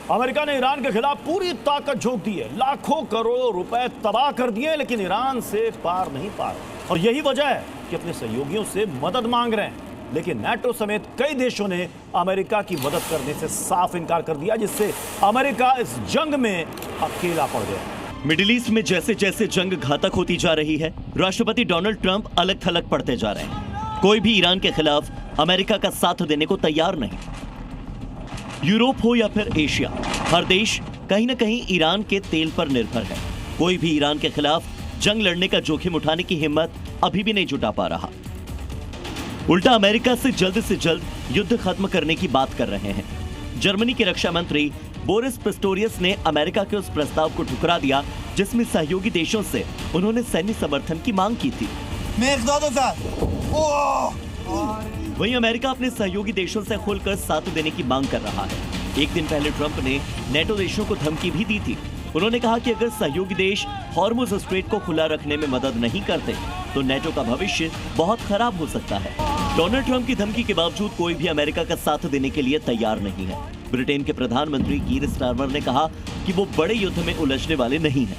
America ने Iran के खिलाफ पूरी ताकत झोंक दी है, लाखों करोड़ों रुपए तबाह कर दिए, लेकिन ईरान से पार नहीं पा रहे। और यही वजह है कि अपने सहयोगियों से मदद मांग रहे हैं। लेकिन नाटो समेत कई देशों ने अमेरिका की मदद करने से साफ इनकार कर दिया, जिससे अमेरिका इस जंग में अकेला पड़ गया। मिडिल ईस्ट में जैसे जैसे जंग घातक होती जा रही है, राष्ट्रपति डोनाल्ड ट्रंप अलग थलग पड़ते जा रहे हैं। कोई भी ईरान के खिलाफ अमेरिका का साथ देने को तैयार नहीं। यूरोप हो या फिर एशिया, हर देश कहीं ना कहीं ईरान के तेल पर निर्भर है। कोई भी ईरान के खिलाफ जंग लड़ने का जोखिम उठाने की हिम्मत अभी भी नहीं जुटा पा रहा। उल्टा अमेरिका से जल्द युद्ध खत्म करने की बात कर रहे हैं। जर्मनी के रक्षा मंत्री बोरिस पिस्टोरियस ने अमेरिका के उस प्रस्ताव को ठुकरा दिया जिसमें सहयोगी देशों से उन्होंने सैन्य समर्थन की मांग की थी। वहीं अमेरिका अपने सहयोगी देशों से खुलकर साथ देने की मांग कर रहा है। एक दिन पहले ट्रंप ने नेटो देशों को धमकी भी दी थी। उन्होंने कहा कि अगर सहयोगी देश हॉर्मुज स्ट्रेट को खुला रखने में मदद नहीं करते तो नेटो का भविष्य बहुत खराब हो सकता है। डोनाल्ड ट्रंप की धमकी के बावजूद कोई भी अमेरिका का साथ देने के लिए तैयार नहीं है। ब्रिटेन के प्रधानमंत्री कीर स्टारमर ने कहा कि वो बड़े युद्ध में उलझने वाले नहीं हैं।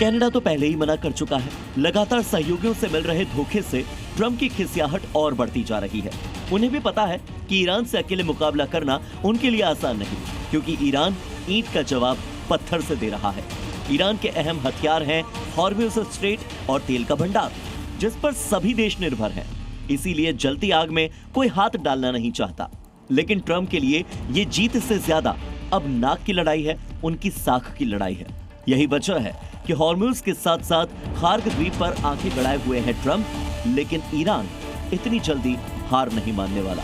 कनाडा तो पहले ही मना कर चुका है। लगातार सहयोगियों से मिल रहे धोखे से ट्रंप की खिसियाहट और बढ़ती जा रही है। उन्हें भी पता है कि ईरान से अकेले मुकाबला करना उनके लिए आसान नहीं, क्योंकि ईरान ईंट का जवाब पत्थर से दे रहा है। ईरान के अहम हथियार हैं हॉर्मुज स्ट्रेट और तेल का भंडार, जिस पर सभी देश निर्भर हैं। इसीलिए जलती आग में कोई हाथ डालना नहीं चाहता। लेकिन ट्रंप के लिए ये जीत से ज्यादा अब नाक की लड़ाई है, उनकी साख की लड़ाई है। यही वजह है कि हॉर्मुज के साथ साथ खार्ग द्वीप पर आंखें गड़ाए हुए है ट्रंप, लेकिन ईरान इतनी जल्दी हार नहीं मानने वाला।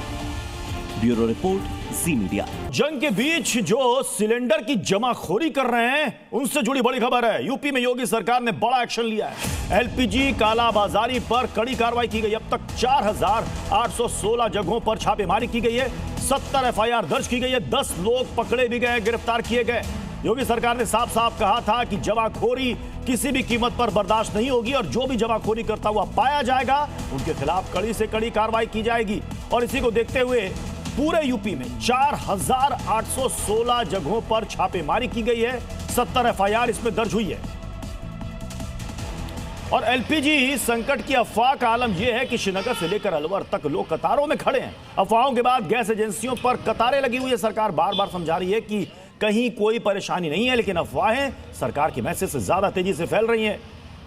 ब्यूरो रिपोर्ट, जी मीडिया। जंग के बीच जो सिलेंडर की जमाखोरी कर रहे हैं, उनसे जुड़ी बड़ी खबर है। यूपी में योगी सरकार ने बड़ा एक्शन लिया है। एलपीजी कालाबाजारी पर कड़ी कार्रवाई की गई। अब तक 4,816 जगहों पर छापेमारी की गई है। 70 एफआईआर दर्ज की गई है। 10 लोग पकड़े भी गए, गिरफ्तार किए गए। योगी सरकार ने साफ साफ कहा था कि जमाखोरी किसी भी कीमत पर बर्दाश्त नहीं होगी और जो भी जमाखोरी करता हुआ पाया जाएगा उनके खिलाफ कड़ी से कड़ी कार्रवाई की जाएगी। और इसी को देखते हुए पूरे यूपी में 4,816 जगहों पर छापेमारी की गई है। 70 एफआईआर इसमें दर्ज हुई है। और एलपीजी संकट की अफवाह का आलम यह है कि श्रीनगर से लेकर अलवर तक लोग कतारों में खड़े हैं। अफवाहों के बाद गैस एजेंसियों पर कतारें लगी हुई है। सरकार बार बार समझा रही है कि कहीं कोई परेशानी नहीं है, लेकिन अफवाहें सरकार के मैसेज से ज्यादा तेजी से फैल रही हैं।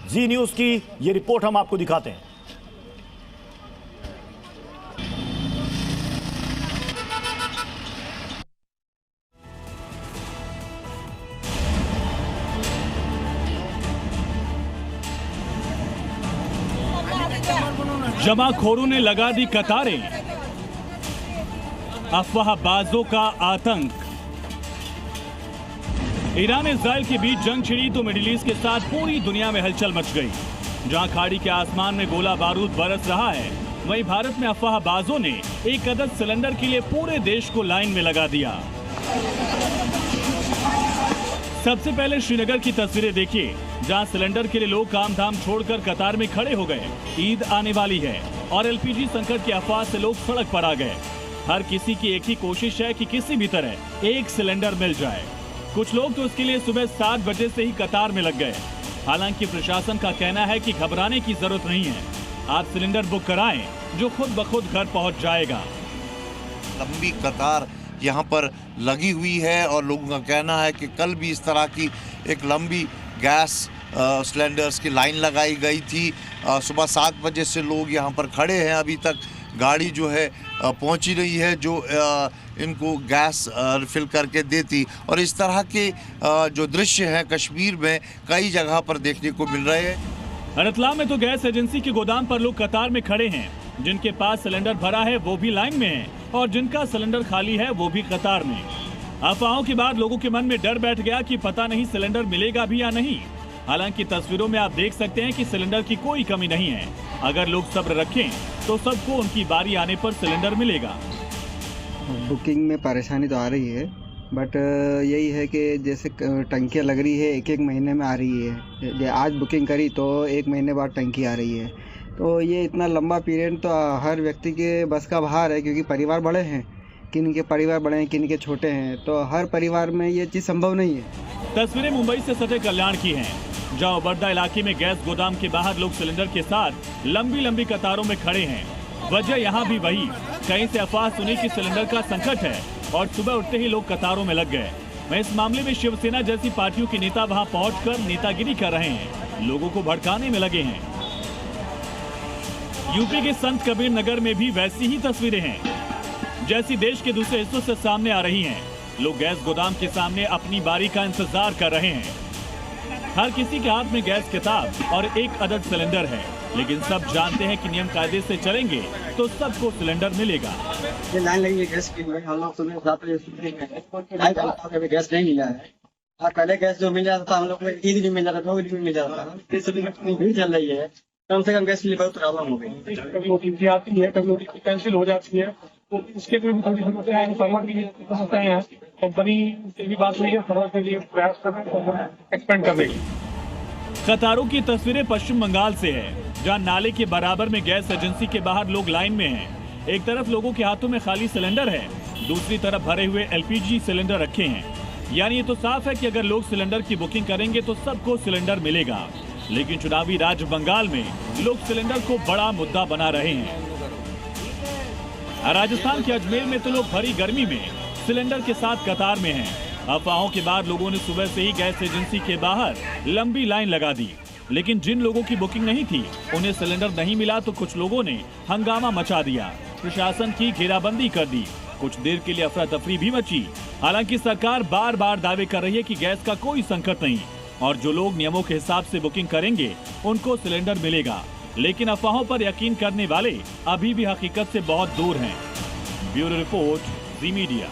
जी न्यूज की यह रिपोर्ट हम आपको दिखाते हैं। जमाखोरों ने लगा दी कतारें, अफवाहबाजों का आतंक। ईरान इजराइल के बीच जंग छिड़ी तो मिडिल ईस्ट के साथ पूरी दुनिया में हलचल मच गई। जहां खाड़ी के आसमान में गोला बारूद बरस रहा है, वहीं भारत में अफवाहबाजों ने एक अदद सिलेंडर के लिए पूरे देश को लाइन में लगा दिया। सबसे पहले श्रीनगर की तस्वीरें देखिए, जहां सिलेंडर के लिए लोग काम धाम छोड़कर कतार में खड़े हो गए। ईद आने वाली है और एलपीजी संकट की अफवाह से लोग सड़क पर आ गए। हर किसी की एक ही कोशिश है कि किसी भी तरह एक सिलेंडर मिल जाए। कुछ लोग तो इसके लिए सुबह 7 बजे से ही कतार में लग गए। हालांकि प्रशासन का कहना है कि घबराने की जरूरत नहीं है। आप सिलेंडर बुक कराएं, जो खुद ब खुद घर पहुंच जाएगा। लंबी कतार यहाँ पर लगी हुई है और लोगों का कहना है कि कल भी इस तरह की एक लंबी गैस सिलेंडर्स की लाइन लगाई गई थी। सुबह 7 बजे से लोग यहाँ पर खड़े हैं। अभी तक गाड़ी जो है पहुँची रही है जो इनको गैस रिफिल करके देती। और इस तरह के जो दृश्य हैं कश्मीर में कई जगह पर देखने को मिल रहे हैं। रतलाम में तो गैस एजेंसी के गोदाम पर लोग कतार में खड़े हैं। जिनके पास सिलेंडर भरा है वो भी लाइन में है और जिनका सिलेंडर खाली है वो भी कतार में। अफवाहों के बाद लोगों के मन में डर बैठ गया कि पता नहीं सिलेंडर मिलेगा भी या नहीं। हालांकि तस्वीरों में आप देख सकते हैं कि सिलेंडर की कोई कमी नहीं है। अगर लोग सब्र रखें तो सबको उनकी बारी आने पर सिलेंडर मिलेगा। बुकिंग में परेशानी तो आ रही है, बट यही है कि जैसे टंकियाँ लग रही है 1-1 महीने में आ रही है। आज बुकिंग करी तो 1 महीने बाद टंकी आ रही है। तो ये इतना लंबा पीरियड तो हर व्यक्ति के बस का बाहर है, क्योंकि परिवार बड़े हैं। किन के परिवार बड़े हैं, किन के छोटे हैं, तो हर परिवार में ये चीज़ संभव नहीं है। तस्वीरें मुंबई से सटे कल्याण की हैं, जहां बड़दा इलाके में गैस गोदाम के बाहर लोग सिलेंडर के साथ लंबी लंबी कतारों में खड़े हैं। वजह यहाँ भी वही, कहीं से अफवाह सुनी कि सिलेंडर का संकट है और सुबह उठते ही लोग कतारों में लग गए। मैं इस मामले में शिवसेना जैसी पार्टियों के नेता वहां पहुंचकर नेतागिरी कर रहे हैं, लोगों को भड़काने में लगे हैं। यूपी के संत कबीर नगर में भी वैसी ही तस्वीरें हैं जैसी देश के दूसरे हिस्सों से सामने आ रही हैं। लोग गैस गोदाम के सामने अपनी बारी का इंतजार कर रहे हैं। हर किसी के हाथ में गैस किताब और एक अदद सिलेंडर है, लेकिन सब जानते हैं कि नियम कायदे से चलेंगे तो सबको सिलेंडर मिलेगा। ये लाइन लगी है गैस की, हम लोग सुबह 7 बजे गैस नहीं मिला है। और पहले गैस जो मिल जाता था हम लोग को 1 दिन मिल जाता था, 2 दिन मिल जाता था। इतनी भीड़ चल रही है, कम से कम गैस के लिए बहुत प्रॉब्लम हो गई। कभी ओटीपी आती है, कभी ओटीपी कैंसिल हो जाती है, तो इसके भी थोड़ी समस्या है। सर्वर की समस्या है, कंपनी से भी बात हुई है, सर्वर के लिए प्रयास कर रहे हैं एक्सपेंड करने की। कतारों की तस्वीरें पश्चिम बंगाल से है, जहां नाले के बराबर में गैस एजेंसी के बाहर लोग लाइन में हैं। एक तरफ लोगों के हाथों में खाली सिलेंडर है, दूसरी तरफ भरे हुए एलपीजी सिलेंडर रखे हैं। यानी ये तो साफ है कि अगर लोग सिलेंडर की बुकिंग करेंगे तो सबको सिलेंडर मिलेगा। लेकिन चुनावी राज्य बंगाल में लोग सिलेंडर को बड़ा मुद्दा बना रहे हैं। राजस्थान के अजमेर में तो लोग भरी गर्मी में सिलेंडर के साथ कतार में हैं। अफवाहों के बाद लोगों ने सुबह से ही गैस एजेंसी के बाहर लंबी लाइन लगा दी, लेकिन जिन लोगों की बुकिंग नहीं थी उन्हें सिलेंडर नहीं मिला तो कुछ लोगों ने हंगामा मचा दिया, प्रशासन की घेराबंदी कर दी। कुछ देर के लिए अफरा तफरी भी मची। हालांकि सरकार बार बार दावे कर रही है कि गैस का कोई संकट नहीं और जो लोग नियमों के हिसाब से बुकिंग करेंगे उनको सिलेंडर मिलेगा। लेकिन अफवाहों पर यकीन करने वाले अभी भी हकीकत से बहुत दूर हैं। ब्यूरो रिपोर्ट, जी मीडिया।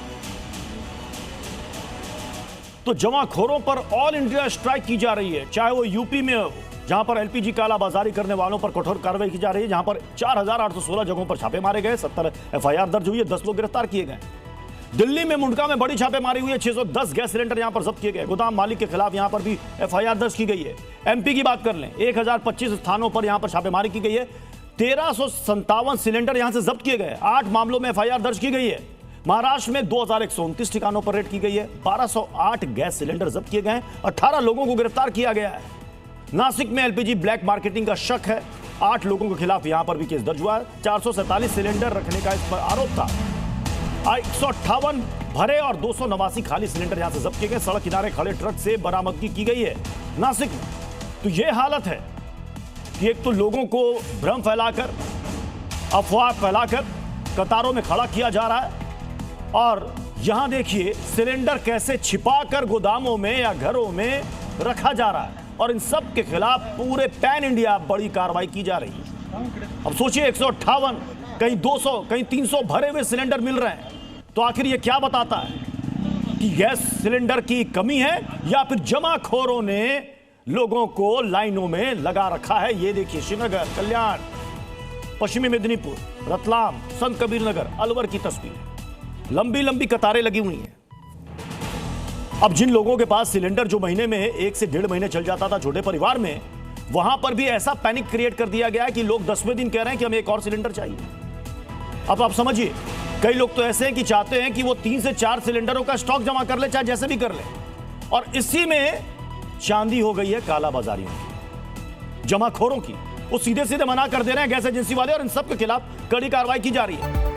तो जमाखोरों पर ऑल इंडिया स्ट्राइक की जा रही है, चाहे वो यूपी में हो, जहां पर एलपीजी कालाबाजारी करने वालों पर कठोर कार्रवाई की जा रही है, जहां पर 4816 जगहों पर छापे मारे गए, 70 एफआईआर दर्ज हुई है, 10 लोग गिरफ्तार किए गए। दिल्ली में मुंडका में बड़ी छापेमारी हुई है, 610 गैस सिलेंडर यहां पर जब्त किए गए। गोदाम मालिक के खिलाफ यहां पर भी एफआईआर दर्ज की गई है। एमपी की बात कर लें, 1025 स्थानों पर यहां पर छापेमारी की गई है, 1357 सिलेंडर यहां से जब्त किए गए। 8 मामलों में एफआईआर दर्ज की गई है। महाराष्ट्र में 2129 ठिकानों पर रेड की गई है, 1208 गैस सिलेंडर जब्त किए गए, 18 लोगों को गिरफ्तार किया गया है। नासिक में एलपीजी ब्लैक मार्केटिंग का शक है, 8 लोगों के खिलाफ यहां पर भी केस दर्ज हुआ है। 447 सिलेंडर रखने का इस पर आरोप था। 158 भरे और 289 खाली सिलेंडर यहां से जब्त किए गए। सड़क किनारे खड़े ट्रक से बरामदगी की गई है नासिक में। तो यह हालत है कि एक तो लोगों को भ्रम फैलाकर, अफवाह फैलाकर कतारों में खड़ा किया जा रहा है, और यहां देखिए सिलेंडर कैसे छिपाकर गोदामों में या घरों में रखा जा रहा है, और इन सब के खिलाफ पूरे पैन इंडिया बड़ी कार्रवाई की जा रही है। अब सोचिए 158, कहीं 200, कहीं 300 भरे हुए सिलेंडर मिल रहे हैं। तो आखिर ये क्या बताता है कि गैस सिलेंडर की कमी है या फिर जमाखोरों ने लोगों को लाइनों में लगा रखा है। ये देखिए श्रीनगर, कल्याण, पश्चिमी मेदिनीपुर, रतलाम, संत कबीर नगर, अलवर की तस्वीर, लंबी लंबी कतारें लगी हुई हैं। अब जिन लोगों के पास सिलेंडर जो महीने में 1 से 1.5 महीने चल जाता था छोटे परिवार में, वहां पर भी ऐसा पैनिक क्रिएट कर दिया गया है कि लोग 10वें दिन कह रहे हैं कि हमें एक और सिलेंडर चाहिए। अब आप समझिए, कई लोग तो ऐसे हैं कि चाहते हैं कि वो 3 से 4 सिलेंडरों का स्टॉक जमा कर ले, चाहे जैसे भी कर ले, और इसी में चांदी हो गई है कालाबाजारियों की, जमाखोरों की। वो सीधे सीधे मना कर दे रहे हैं गैस एजेंसी वाले, और इन सब के खिलाफ कड़ी कार्रवाई की जा रही है।